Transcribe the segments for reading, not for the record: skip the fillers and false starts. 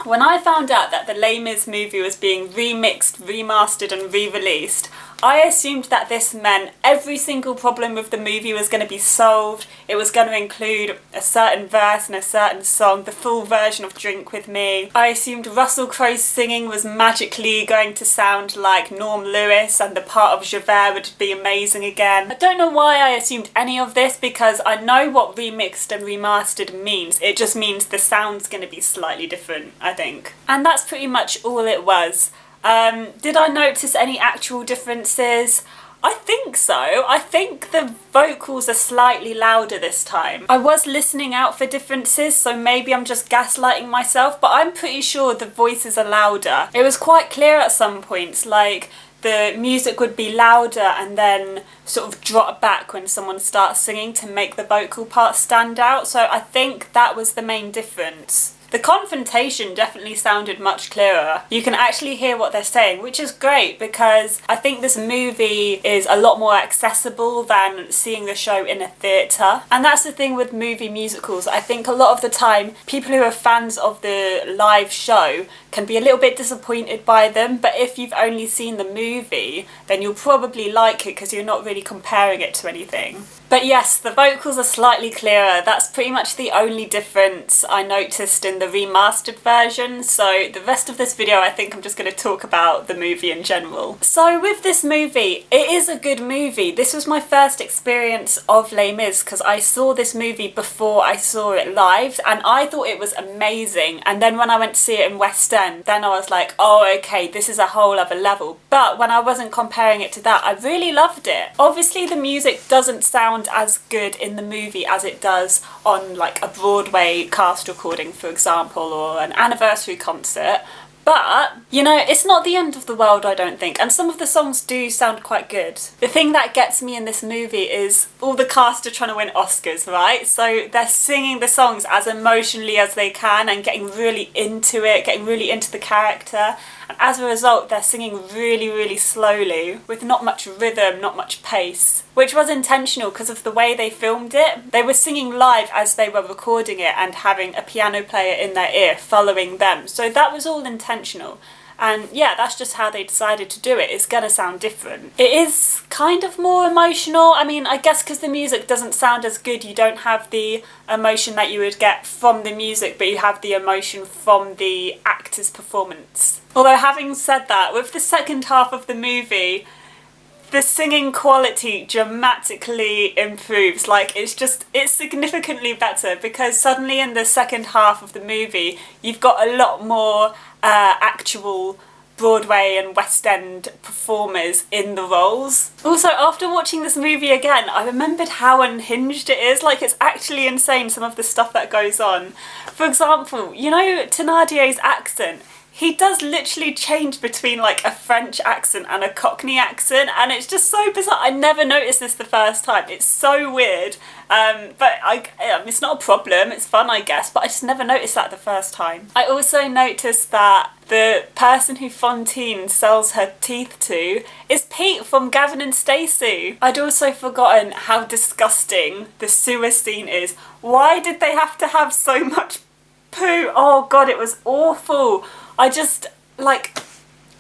When I found out that the Les Mis movie was being remixed, remastered and re-released, I assumed that this meant every single problem with the movie was going to be solved. It was going to include a certain verse and a certain song, the full version of Drink With Me. I assumed Russell Crowe's singing was magically going to sound like Norm Lewis and the part of Javert would be amazing again. I don't know why I assumed any of this, because I know what remixed and remastered means. It just means the sound's going to be slightly different, I think. And that's pretty much all it was. Did I notice any actual differences? I think so. I think the vocals are slightly louder this time. I was listening out for differences, so maybe I'm just gaslighting myself, but I'm pretty sure the voices are louder. It was quite clear at some points, like the music would be louder and then sort of drop back when someone starts singing to make the vocal part stand out, so I think that was the main difference. The confrontation definitely sounded much clearer. You can actually hear what they're saying, which is great because I think this movie is a lot more accessible than seeing the show in a theatre. And that's the thing with movie musicals. I think a lot of the time people who are fans of the live show can be a little bit disappointed by them, but if you've only seen the movie then you'll probably like it because you're not really comparing it to anything. But yes, the vocals are slightly clearer. That's pretty much the only difference I noticed in the remastered version. So the rest of this video, I think I'm just going to talk about the movie in general. So with this movie, it is a good movie. This was my first experience of Les Mis because I saw this movie before I saw it live and I thought it was amazing. And then when I went to see it in West End, then I was like, oh, okay, this is a whole other level. But when I wasn't comparing it to that, I really loved it. Obviously, the music doesn't sound as good in the movie as it does on like a Broadway cast recording, for example, or an anniversary concert, but you know, it's not the end of the world, I don't think, and some of the songs do sound quite good. The thing that gets me in this movie is all the cast are trying to win Oscars, right? So they're singing the songs as emotionally as they can and getting really into it, getting really into the character. And as a result, they're singing really, really slowly with not much rhythm, not much pace, which was intentional because of the way they filmed it. They were singing live as they were recording it and having a piano player in their ear following them. So that was all intentional. And yeah, that's just how they decided to do it. It's gonna sound different. It is kind of more emotional. I mean, I guess because the music doesn't sound as good, you don't have the emotion that you would get from the music, but you have the emotion from the actor's performance. Although having said that, with the second half of the movie, the singing quality dramatically improves. Like, it's significantly better because suddenly in the second half of the movie, you've got a lot more actual Broadway and West End performers in the roles. Also, after watching this movie again, I remembered how unhinged it is. Like, it's actually insane, some of the stuff that goes on. For example, you know Thénardier's accent? He does literally change between like a French accent and a Cockney accent, and it's just so bizarre. I never noticed this the first time. It's so weird, but it's not a problem. It's fun, I guess, but I just never noticed that the first time. I also noticed that the person who Fantine sells her teeth to is Pete from Gavin and Stacey. I'd also forgotten how disgusting the sewer scene is. Why did they have to have so much poo? Oh god, it was awful. I just, like,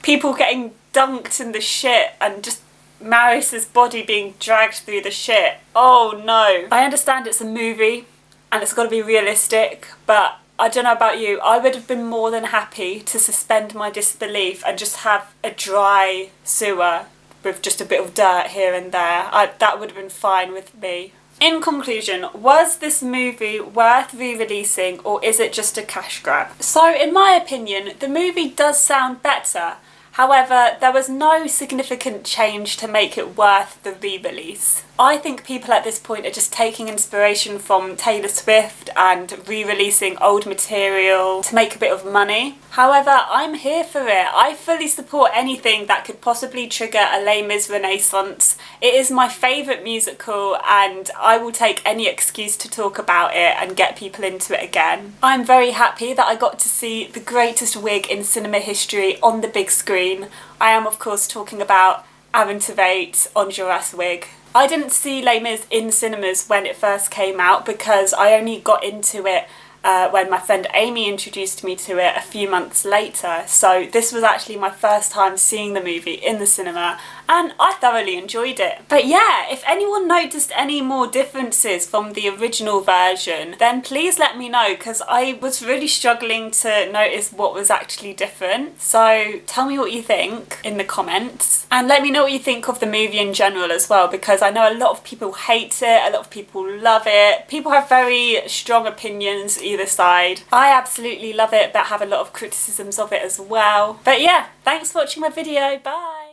people getting dunked in the shit and just Maris's body being dragged through the shit. Oh no. I understand it's a movie and it's got to be realistic, but I don't know about you, I would have been more than happy to suspend my disbelief and just have a dry sewer with just a bit of dirt here and there. That would have been fine with me. In conclusion, was this movie worth re-releasing or is it just a cash grab? So in my opinion, the movie does sound better. However, there was no significant change to make it worth the re-release. I think people at this point are just taking inspiration from Taylor Swift and re-releasing old material to make a bit of money. However, I'm here for it. I fully support anything that could possibly trigger a Les Mis renaissance. It is my favourite musical and I will take any excuse to talk about it and get people into it again. I'm very happy that I got to see the greatest wig in cinema history on the big screen. I am of course talking about Aaron Tveit on Enjolras wig. I didn't see Les Mis in cinemas when it first came out because I only got into it when my friend Amy introduced me to it a few months later. So this was actually my first time seeing the movie in the cinema, and I thoroughly enjoyed it. But yeah, if anyone noticed any more differences from the original version, then please let me know, because I was really struggling to notice what was actually different. So tell me what you think in the comments, and let me know what you think of the movie in general as well, because I know a lot of people hate it, a lot of people love it. People have very strong opinions either side. I absolutely love it, but have a lot of criticisms of it as well. But yeah, thanks for watching my video. Bye!